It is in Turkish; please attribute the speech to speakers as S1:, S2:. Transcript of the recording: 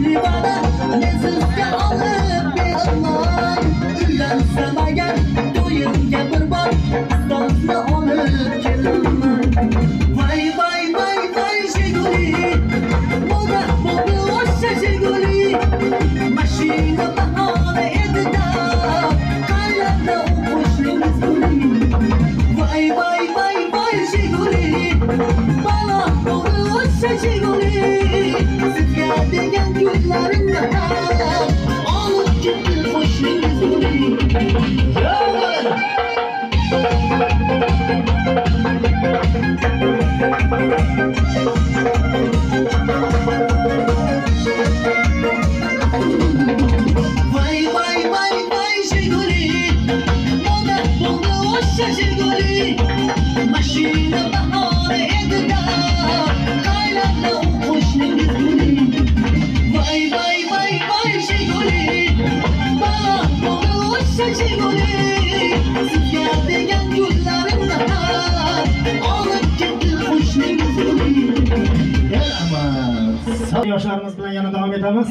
S1: Livada mezizga olib beraman. Uylansam agar to'yimga bir bor ustozni olib kelaman. Vay vay vay vay Jiguli, moda bo'ldi o'sha Jiguli. Mashina bahona edi-da, qayerda u qo'shningiz Guli. Vay vay vay vay Jiguli, balo bo'ldi o'sha Jiguli. Sizga degan kunlarimda olib ketdi qo'shningiz Guli. Vay vay vay vay Jiguli, moda bo'ldi o'sha Jiguli. Mashina bahona edi-da, qayerda u qo'shningiz Guli. Vay vay vay vay Jiguli, balo bo'ldi o'sha Jiguli. Sizga degan kunlarimda olib ketdi qo'shningiz Guli.
S2: Yoshlarimiz bilan yana davom etamiz.